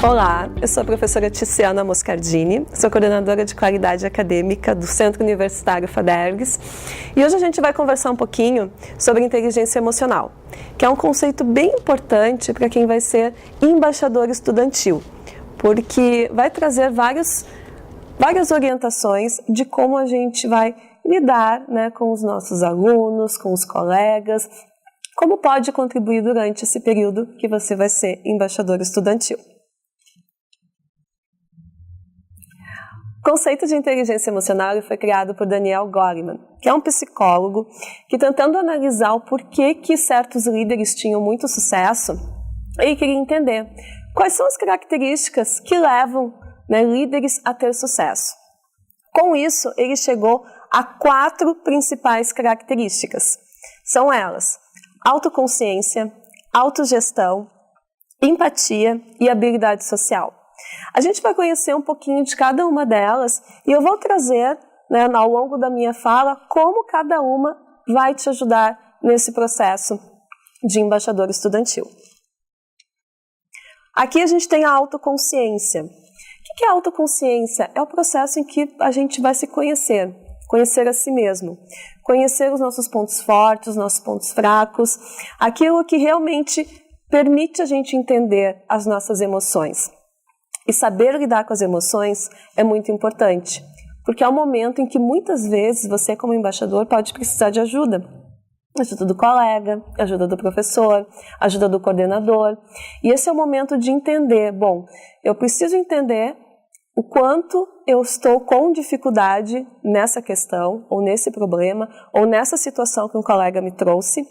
Olá, eu sou a professora Tiziana Moscardini, sou coordenadora de qualidade acadêmica do Centro Universitário FADERGS e hoje a gente vai conversar um pouquinho sobre inteligência emocional, que é um conceito bem importante para quem vai ser embaixador estudantil, porque vai trazer várias orientações de como a gente vai lidar, com os nossos alunos, com os colegas, como pode contribuir durante esse período que você vai ser embaixador estudantil. O conceito de inteligência emocional foi criado por Daniel Goleman, que é um psicólogo que, tentando analisar o porquê que certos líderes tinham muito sucesso, ele queria entender quais são as características que levam líderes a ter sucesso. Com isso, ele chegou a 4 principais características. São elas: autoconsciência, autogestão, empatia e habilidade social. A gente vai conhecer um pouquinho de cada uma delas e eu vou trazer, ao longo da minha fala, como cada uma vai te ajudar nesse processo de embaixador estudantil. Aqui a gente tem a autoconsciência. O que é a autoconsciência? É o processo em que a gente vai se conhecer a si mesmo, conhecer os nossos pontos fortes, os nossos pontos fracos, aquilo que realmente permite a gente entender as nossas emoções. E saber lidar com as emoções é muito importante, porque é um momento em que muitas vezes você, como embaixador, pode precisar de ajuda. Ajuda do colega, ajuda do professor, ajuda do coordenador. E esse é o momento de entender, eu preciso entender o quanto eu estou com dificuldade nessa questão, ou nesse problema, ou nessa situação que um colega me trouxe.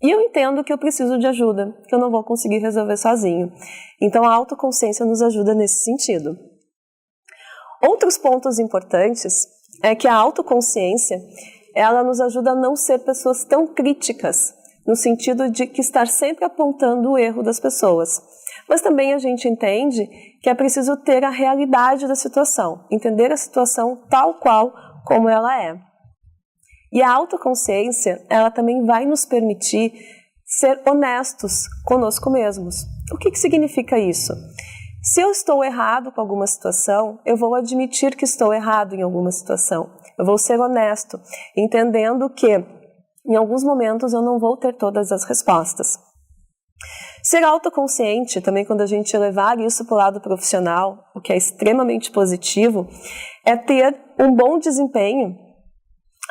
E eu entendo que eu preciso de ajuda, que eu não vou conseguir resolver sozinho. Então a autoconsciência nos ajuda nesse sentido. Outros pontos importantes é que a autoconsciência, ela nos ajuda a não ser pessoas tão críticas, no sentido de que estar sempre apontando o erro das pessoas. Mas também a gente entende que é preciso ter a realidade da situação, entender a situação tal qual como ela é. E a autoconsciência, ela também vai nos permitir ser honestos conosco mesmos. O que significa isso? Se eu estou errado com alguma situação, eu vou admitir que estou errado em alguma situação. Eu vou ser honesto, entendendo que em alguns momentos eu não vou ter todas as respostas. Ser autoconsciente, também quando a gente levar isso para o lado profissional, o que é extremamente positivo, é ter um bom desempenho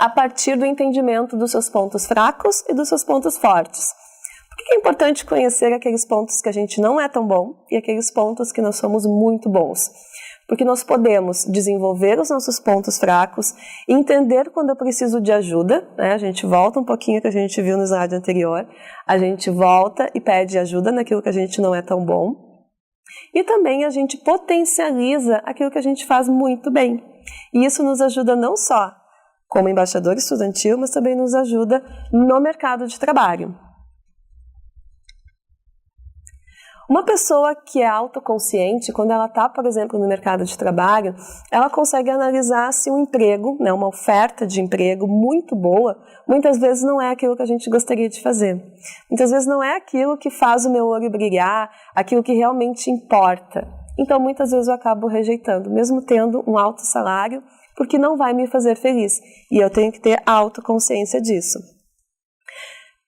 a partir do entendimento dos seus pontos fracos e dos seus pontos fortes. Por que é importante conhecer aqueles pontos que a gente não é tão bom e aqueles pontos que nós somos muito bons? Porque nós podemos desenvolver os nossos pontos fracos, entender quando eu preciso de ajuda, A gente volta um pouquinho que a gente viu no slide anterior, a gente volta e pede ajuda naquilo que a gente não é tão bom. E também a gente potencializa aquilo que a gente faz muito bem. E isso nos ajuda não só como embaixador estudantil, mas também nos ajuda no mercado de trabalho. Uma pessoa que é autoconsciente, quando ela está, por exemplo, no mercado de trabalho, ela consegue analisar se um emprego, uma oferta de emprego muito boa, muitas vezes não é aquilo que a gente gostaria de fazer. Muitas vezes não é aquilo que faz o meu olho brilhar, aquilo que realmente importa. Então, muitas vezes eu acabo rejeitando, mesmo tendo um alto salário, porque não vai me fazer feliz. E eu tenho que ter autoconsciência disso.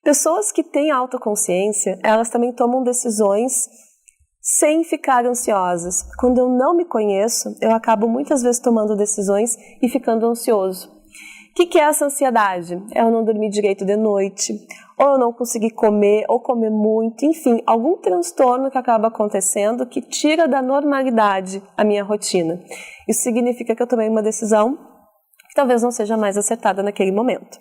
Pessoas que têm autoconsciência, elas também tomam decisões sem ficar ansiosas. Quando eu não me conheço, eu acabo muitas vezes tomando decisões e ficando ansioso. O que é essa ansiedade? É eu não dormir direito de noite, ou eu não conseguir comer, ou comer muito, enfim, algum transtorno que acaba acontecendo que tira da normalidade a minha rotina. Isso significa que eu tomei uma decisão que talvez não seja mais acertada naquele momento.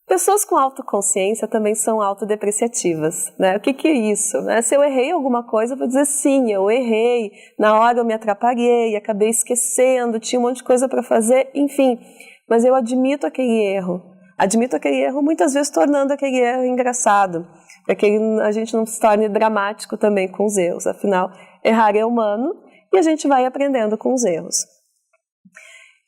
Pessoas com autoconsciência também são autodepreciativas, O que é isso? Se eu errei alguma coisa, eu vou dizer sim, eu errei, na hora eu me atrapalhei, acabei esquecendo, tinha um monte de coisa para fazer, enfim, mas eu admito aquele erro muitas vezes tornando aquele erro engraçado, para que a gente não se torne dramático também com os erros, afinal, errar é humano e a gente vai aprendendo com os erros.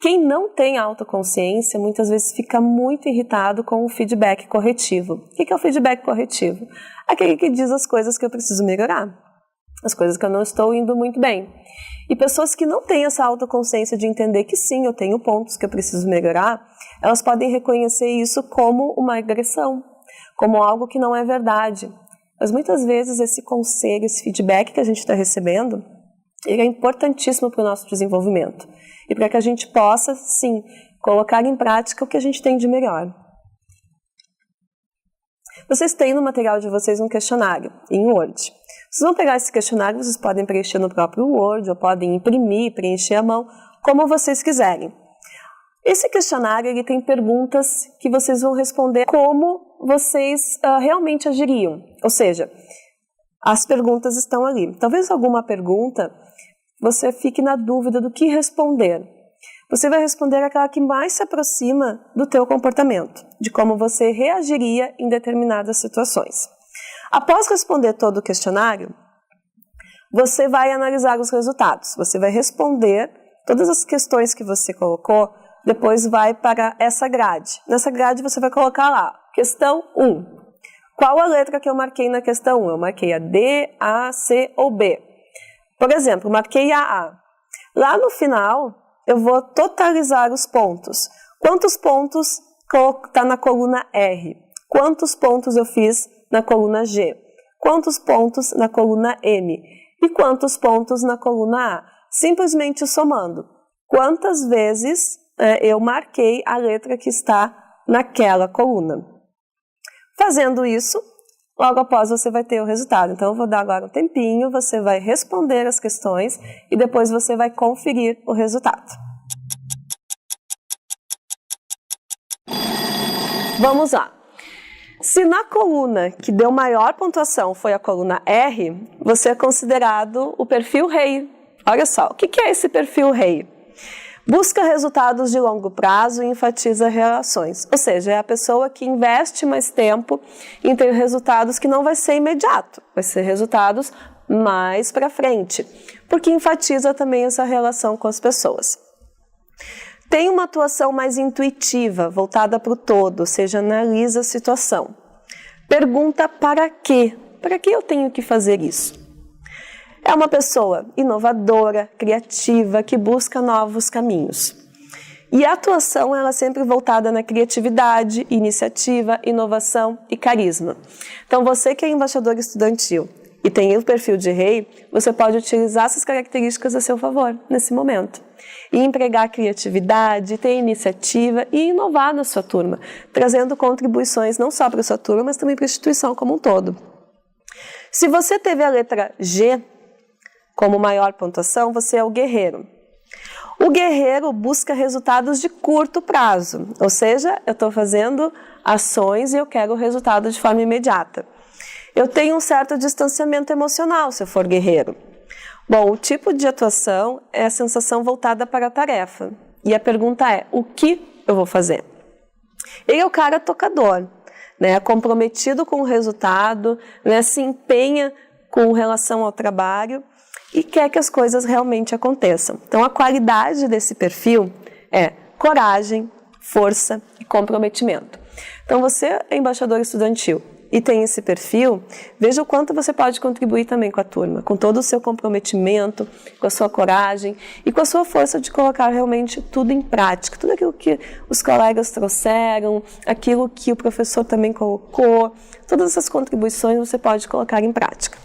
Quem não tem autoconsciência muitas vezes fica muito irritado com o feedback corretivo. O que é o feedback corretivo? Aquele que diz as coisas que eu preciso melhorar. as coisas que eu não estou indo muito bem. E pessoas que não têm essa autoconsciência de entender que sim, eu tenho pontos que eu preciso melhorar, elas podem reconhecer isso como uma agressão, como algo que não é verdade. Mas muitas vezes esse conselho, esse feedback que a gente está recebendo, ele é importantíssimo para o nosso desenvolvimento. E para que a gente possa, sim, colocar em prática o que a gente tem de melhor. Vocês têm no material de vocês um questionário em Word. Vocês vão pegar esse questionário, vocês podem preencher no próprio Word, ou podem imprimir, preencher à mão, como vocês quiserem. Esse questionário ele tem perguntas que vocês vão responder como vocês realmente agiriam. Ou seja, as perguntas estão ali. Talvez alguma pergunta você fique na dúvida do que responder. Você vai responder aquela que mais se aproxima do teu comportamento, de como você reagiria em determinadas situações. Após responder todo o questionário, você vai analisar os resultados. Você vai responder todas as questões que você colocou, depois vai para essa grade. Nessa grade você vai colocar lá, questão 1. Qual a letra que eu marquei na questão 1? Eu marquei a D, A, C ou B. Por exemplo, marquei a A. Lá no final, eu vou totalizar os pontos. Quantos pontos está na coluna R? Quantos pontos eu fiz na coluna G? Quantos pontos na coluna M? E quantos pontos na coluna A? Simplesmente somando. Quantas vezes eu marquei a letra que está naquela coluna? Fazendo isso, logo após você vai ter o resultado. Então, eu vou dar agora um tempinho, você vai responder as questões e depois você vai conferir o resultado. Vamos lá. Se na coluna que deu maior pontuação foi a coluna R, você é considerado o perfil rei. Olha só, o que é esse perfil rei? Busca resultados de longo prazo e enfatiza relações. Ou seja, é a pessoa que investe mais tempo em ter resultados que não vai ser imediato, vai ser resultados mais para frente, porque enfatiza também essa relação com as pessoas. Tem uma atuação mais intuitiva, voltada para o todo, ou seja, analisa a situação. Pergunta para quê? Para que eu tenho que fazer isso? É uma pessoa inovadora, criativa, que busca novos caminhos. E a atuação ela é sempre voltada na criatividade, iniciativa, inovação e carisma. Então, você que é embaixador estudantil e tem o perfil de rei, você pode utilizar essas características a seu favor nesse momento. E empregar criatividade, ter iniciativa e inovar na sua turma, trazendo contribuições não só para a sua turma, mas também para a instituição como um todo. Se você teve a letra G como maior pontuação, você é o guerreiro. O guerreiro busca resultados de curto prazo, ou seja, eu estou fazendo ações e eu quero o resultado de forma imediata. Eu tenho um certo distanciamento emocional se eu for guerreiro. Bom, o tipo de atuação é a sensação voltada para a tarefa. E a pergunta é, o que eu vou fazer? Ele é o cara tocador, né, comprometido com o resultado, né, se empenha com relação ao trabalho e quer que as coisas realmente aconteçam. Então, a qualidade desse perfil é coragem, força e comprometimento. Então, você é embaixador estudantil e tem esse perfil, veja o quanto você pode contribuir também com a turma, com todo o seu comprometimento, com a sua coragem e com a sua força de colocar realmente tudo em prática, tudo aquilo que os colegas trouxeram, aquilo que o professor também colocou, todas essas contribuições você pode colocar em prática.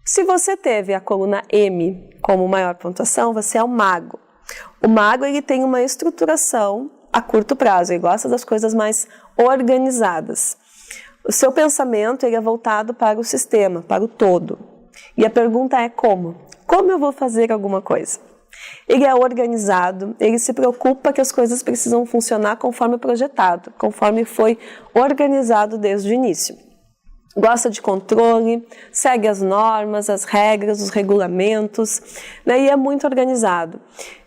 Se você teve a coluna M como maior pontuação, você é o mago. O mago ele tem uma estruturação a curto prazo, ele gosta das coisas mais organizadas. O seu pensamento ele é voltado para o sistema, para o todo. E a pergunta é como? Como eu vou fazer alguma coisa? Ele é organizado, ele se preocupa que as coisas precisam funcionar conforme projetado, conforme foi organizado desde o início. Gosta de controle, segue as normas, as regras, os regulamentos, né, e é muito organizado.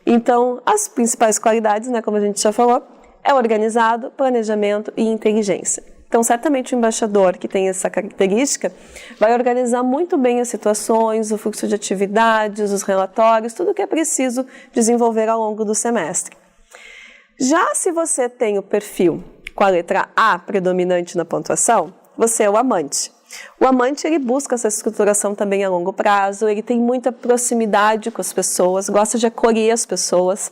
Então, as principais qualidades, né, como a gente já falou, é organizado, planejamento e inteligência. Então, certamente o embaixador que tem essa característica vai organizar muito bem as situações, o fluxo de atividades, os relatórios, tudo o que é preciso desenvolver ao longo do semestre. Já se você tem o perfil com a letra A predominante na pontuação, você é o amante. O amante, ele busca essa estruturação também a longo prazo, ele tem muita proximidade com as pessoas, gosta de acolher as pessoas.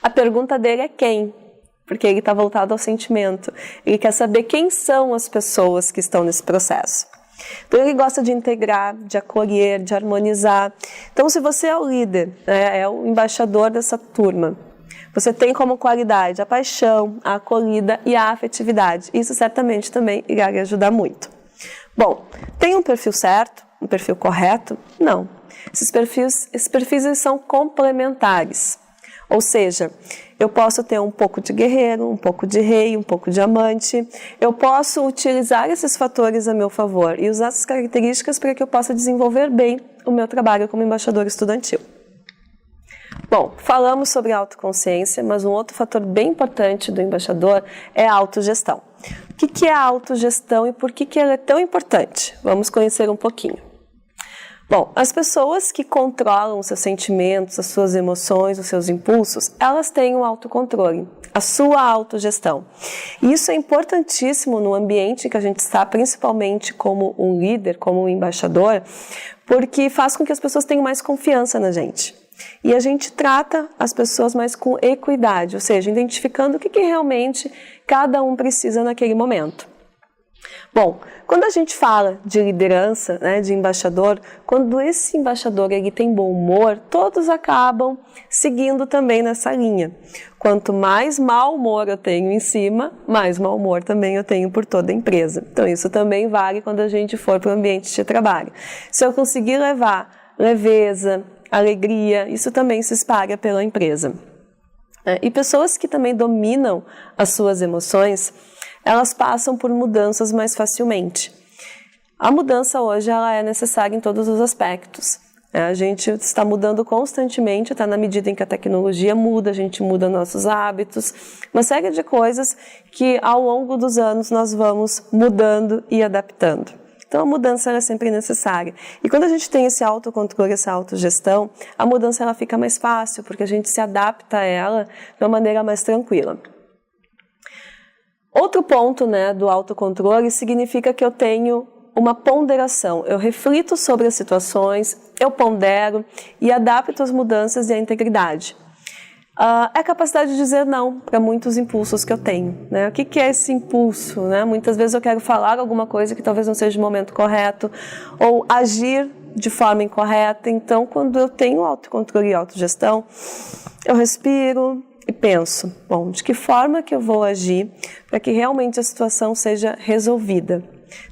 A pergunta dele é quem? Porque ele está voltado ao sentimento. Ele quer saber quem são as pessoas que estão nesse processo. Então ele gosta de integrar, de acolher, de harmonizar. Então se você é o líder, né, é o embaixador dessa turma, você tem como qualidade a paixão, a acolhida e a afetividade. Isso certamente também irá lhe ajudar muito. Bom, tem um perfil certo, um perfil correto? Não. Esses perfis eles são complementares. Ou seja, eu posso ter um pouco de guerreiro, um pouco de rei, um pouco de amante. Eu posso utilizar esses fatores a meu favor e usar essas características para que eu possa desenvolver bem o meu trabalho como embaixador estudantil. Bom, falamos sobre autoconsciência, mas um outro fator bem importante do embaixador é a autogestão. O que é a autogestão e por que ela é tão importante? Vamos conhecer um pouquinho. Bom, as pessoas que controlam os seus sentimentos, as suas emoções, os seus impulsos, elas têm o autocontrole, a sua autogestão. E isso é importantíssimo no ambiente que a gente está, principalmente como um líder, como um embaixador, porque faz com que as pessoas tenham mais confiança na gente. E a gente trata as pessoas mais com equidade, ou seja, identificando o que realmente cada um precisa naquele momento. Bom, quando a gente fala de liderança, né, de embaixador, quando esse embaixador ele tem bom humor, todos acabam seguindo também nessa linha. Quanto mais mau humor eu tenho em cima, mais mau humor também eu tenho por toda a empresa. Então isso também vale quando a gente for para o ambiente de trabalho. Se eu conseguir levar leveza, alegria, isso também se espalha pela empresa. E pessoas que também dominam as suas emoções, elas passam por mudanças mais facilmente. A mudança hoje ela é necessária em todos os aspectos. A gente está mudando constantemente, está na medida em que a tecnologia muda, a gente muda nossos hábitos, uma série de coisas que ao longo dos anos nós vamos mudando e adaptando. Então a mudança ela é sempre necessária. E quando a gente tem esse autocontrole, essa autogestão, a mudança ela fica mais fácil, porque a gente se adapta a ela de uma maneira mais tranquila. Outro ponto, né, do autocontrole significa que eu tenho uma ponderação. Eu reflito sobre as situações, eu pondero e adapto as mudanças e a integridade. É a capacidade de dizer não para muitos impulsos que eu tenho. Né? O que é esse impulso? Né? Muitas vezes eu quero falar alguma coisa que talvez não seja o momento correto ou agir de forma incorreta. Então, quando eu tenho autocontrole e autogestão, eu respiro e penso, bom, de que forma que eu vou agir para que realmente a situação seja resolvida.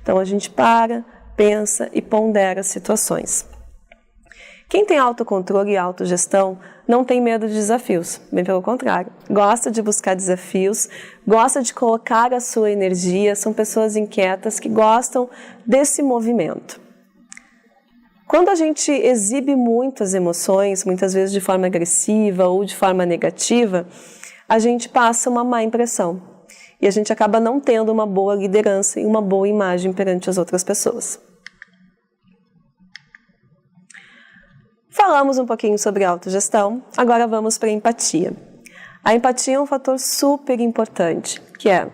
Então, a gente para, pensa e pondera as situações. Quem tem autocontrole e autogestão não tem medo de desafios, bem pelo contrário. Gosta de buscar desafios, gosta de colocar a sua energia, são pessoas inquietas que gostam desse movimento. Quando a gente exibe muito as emoções, muitas vezes de forma agressiva ou de forma negativa, a gente passa uma má impressão e a gente acaba não tendo uma boa liderança e uma boa imagem perante as outras pessoas. Falamos um pouquinho sobre autogestão, agora vamos para a empatia. A empatia é um fator super importante, que é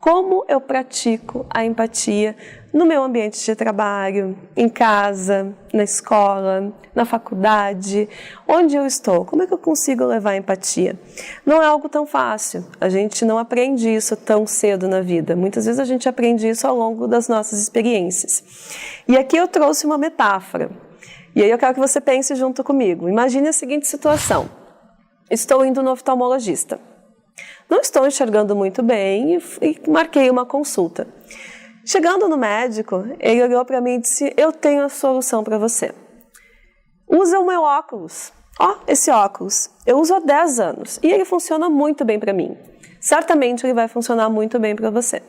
como eu pratico a empatia no meu ambiente de trabalho, em casa, na escola, na faculdade, onde eu estou. Como é que eu consigo levar a empatia? Não é algo tão fácil, a gente não aprende isso tão cedo na vida. Muitas vezes a gente aprende isso ao longo das nossas experiências. E aqui eu trouxe uma metáfora. E aí eu quero que você pense junto comigo. Imagine a seguinte situação. Estou indo no oftalmologista. Não estou enxergando muito bem e marquei uma consulta. Chegando no médico, ele olhou para mim e disse, eu tenho a solução para você. Usa o meu óculos. Esse óculos, eu uso há 10 anos e ele funciona muito bem para mim. Certamente ele vai funcionar muito bem para você.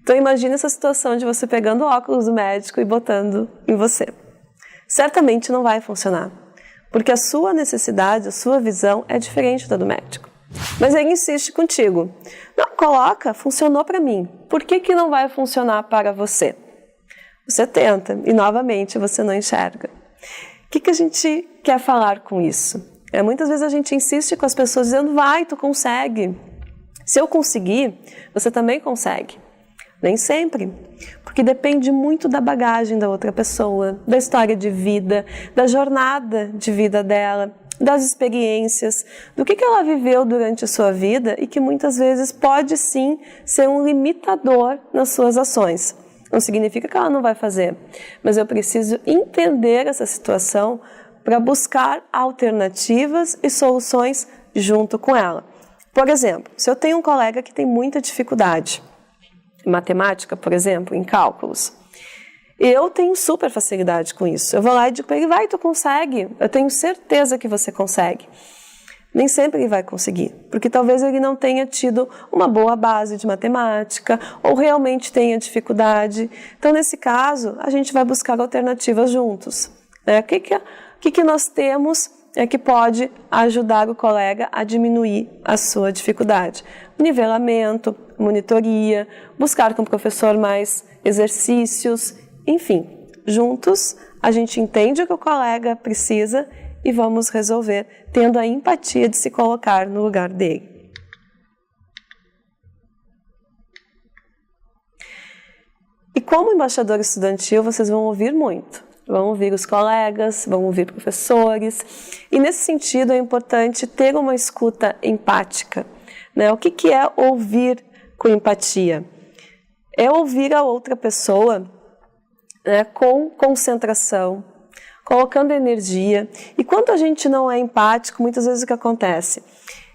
Então imagine essa situação de você pegando o óculos do médico e botando em você. Certamente não vai funcionar, porque a sua necessidade, a sua visão é diferente da do médico. Mas ele insiste contigo. Não, coloca, funcionou para mim. Por que não vai funcionar para você? Você tenta e novamente você não enxerga. O que a gente quer falar com isso? Muitas vezes a gente insiste com as pessoas dizendo, vai, tu consegue. Se eu conseguir, você também consegue. Nem sempre, porque depende muito da bagagem da outra pessoa, da história de vida, da jornada de vida dela, das experiências, do que ela viveu durante a sua vida e que muitas vezes pode sim ser um limitador nas suas ações. Não significa que ela não vai fazer, mas eu preciso entender essa situação para buscar alternativas e soluções junto com ela. Por exemplo, se eu tenho um colega que tem muita dificuldade em matemática, por exemplo, em cálculos, eu tenho super facilidade com isso. Eu vou lá e digo para ele, vai, tu consegue, eu tenho certeza que você consegue. Nem sempre ele vai conseguir, porque talvez ele não tenha tido uma boa base de matemática ou realmente tenha dificuldade. Então, nesse caso, a gente vai buscar alternativas juntos. O que nós temos que pode ajudar o colega a diminuir a sua dificuldade? Nivelamento, monitoria, buscar com o professor mais exercícios, enfim, juntos a gente entende o que o colega precisa e vamos resolver, tendo a empatia de se colocar no lugar dele. E como embaixador estudantil, vocês vão ouvir muito. Vão ouvir os colegas, vão ouvir professores. E nesse sentido é importante ter uma escuta empática. O que é ouvir com empatia? É ouvir a outra pessoa com concentração, colocando energia. E quando a gente não é empático, muitas vezes o que acontece?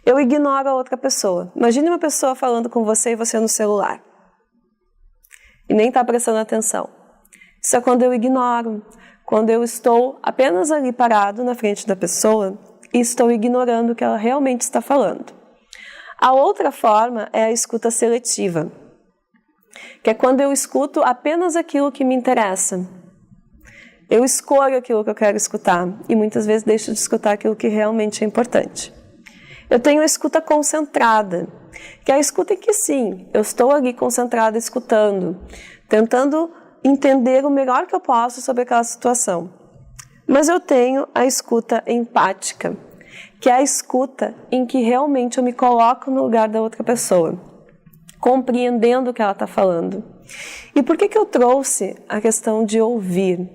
Eu ignoro a outra pessoa. Imagine uma pessoa falando com você e você no celular. E nem está prestando atenção. Isso é quando eu ignoro. Quando eu estou apenas ali parado na frente da pessoa e estou ignorando o que ela realmente está falando. A outra forma é a escuta seletiva, que é quando eu escuto apenas aquilo que me interessa. Eu escolho aquilo que eu quero escutar e muitas vezes deixo de escutar aquilo que realmente é importante. Eu tenho a escuta concentrada, que é a escuta em que sim, eu estou ali concentrada escutando, tentando entender o melhor que eu posso sobre aquela situação. Mas eu tenho a escuta empática, que é a escuta em que realmente eu me coloco no lugar da outra pessoa, compreendendo o que ela está falando. E por que eu trouxe a questão de ouvir?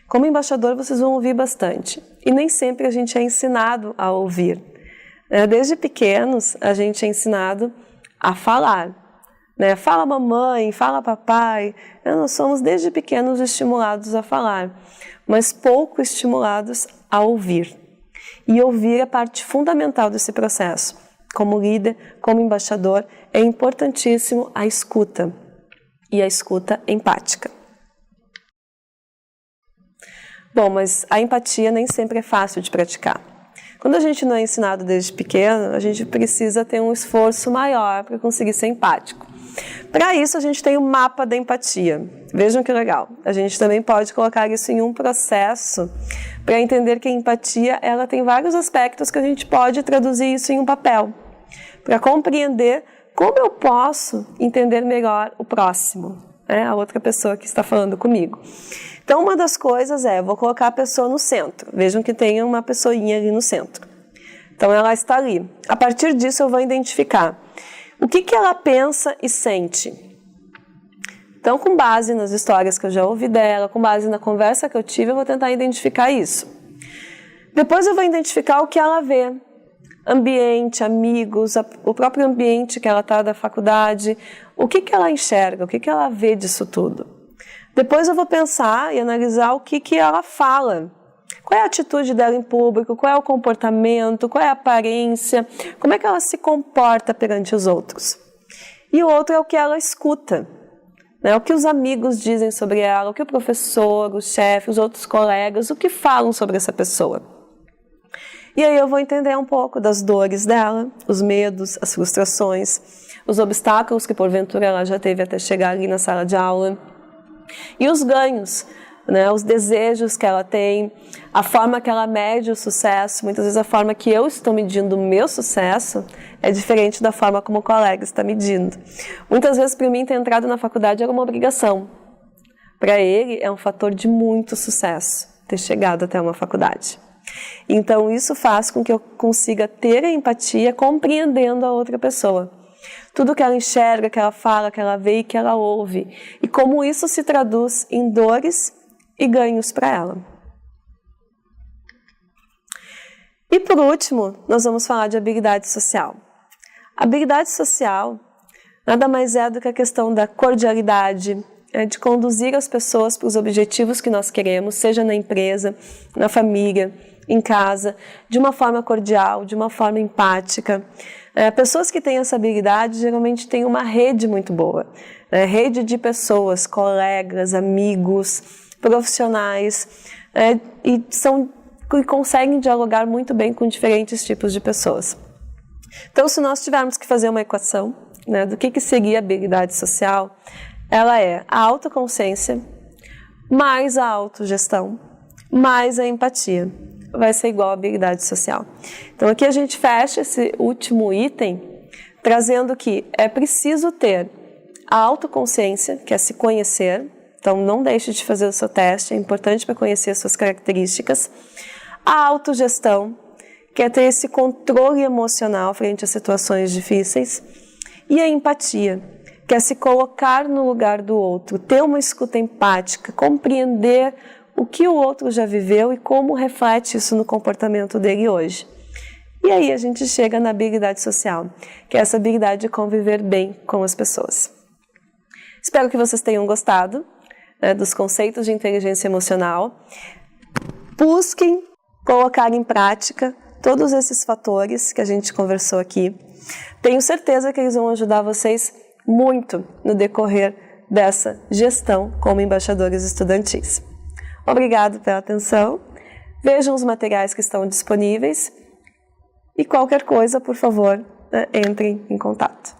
Como embaixador, vocês vão ouvir bastante. E nem sempre a gente é ensinado a ouvir. Desde pequenos, a gente é ensinado a falar. Fala mamãe, fala papai. Nós somos desde pequenos estimulados a falar, mas pouco estimulados a ouvir. E ouvir é a parte fundamental desse processo. Como líder, como embaixador, é importantíssimo a escuta. E a escuta empática. Bom, mas a empatia nem sempre é fácil de praticar. Quando a gente não é ensinado desde pequeno, a gente precisa ter um esforço maior para conseguir ser empático. Para isso, a gente tem o mapa da empatia. Vejam que legal. A gente também pode colocar isso em um processo para entender que a empatia ela tem vários aspectos que a gente pode traduzir isso em um papel. Para compreender como eu posso entender melhor o próximo, a outra pessoa que está falando comigo. Então, uma das coisas eu vou colocar a pessoa no centro. Vejam que tem uma pessoinha ali no centro. Então, ela está ali. A partir disso, eu vou identificar o que ela pensa e sente. Então, com base nas histórias que eu já ouvi dela, com base na conversa que eu tive, eu vou tentar identificar isso. Depois eu vou identificar o que ela vê. Ambiente, amigos, o próprio ambiente que ela está da faculdade. O que ela enxerga, o que ela vê disso tudo. Depois eu vou pensar e analisar o que ela fala. Qual é a atitude dela em público, qual é o comportamento, qual é a aparência, como é que ela se comporta perante os outros. E o outro é o que ela escuta, o que os amigos dizem sobre ela, o que o professor, o chefe, os outros colegas, o que falam sobre essa pessoa. E aí eu vou entender um pouco das dores dela, os medos, as frustrações, os obstáculos que porventura ela já teve até chegar ali na sala de aula. E os ganhos, os desejos que ela tem, a forma que ela mede o sucesso. Muitas vezes a forma que eu estou medindo o meu sucesso é diferente da forma como o colega está medindo. Muitas vezes para mim ter entrado na faculdade era uma obrigação. Para ele é um fator de muito sucesso ter chegado até uma faculdade. Então isso faz com que eu consiga ter a empatia compreendendo a outra pessoa. Tudo que ela enxerga, que ela fala, que ela vê e que ela ouve. E como isso se traduz em dores e ganhos para ela. E por último, nós vamos falar de habilidade social. A habilidade social nada mais é do que a questão da cordialidade, de conduzir as pessoas para os objetivos que nós queremos, seja na empresa, na família, em casa, de uma forma cordial, de uma forma empática. Pessoas que têm essa habilidade geralmente têm uma rede muito boa, rede de pessoas, colegas, amigos, profissionais, e conseguem dialogar muito bem com diferentes tipos de pessoas. Então, se nós tivermos que fazer uma equação, do que seria a habilidade social, ela é a autoconsciência mais a autogestão mais a empatia. Vai ser igual a habilidade social. Então, aqui a gente fecha esse último item trazendo que é preciso ter a autoconsciência, que é se conhecer. Então, não deixe de fazer o seu teste, é importante para conhecer as suas características. A autogestão, que é ter esse controle emocional frente a situações difíceis. E a empatia, que é se colocar no lugar do outro, ter uma escuta empática, compreender o que o outro já viveu e como reflete isso no comportamento dele hoje. E aí a gente chega na habilidade social, que é essa habilidade de conviver bem com as pessoas. Espero que vocês tenham gostado dos conceitos de inteligência emocional. Busquem colocar em prática todos esses fatores que a gente conversou aqui. Tenho certeza que eles vão ajudar vocês muito no decorrer dessa gestão como embaixadores estudantis. Obrigado pela atenção. Vejam os materiais que estão disponíveis e qualquer coisa, por favor, entrem em contato.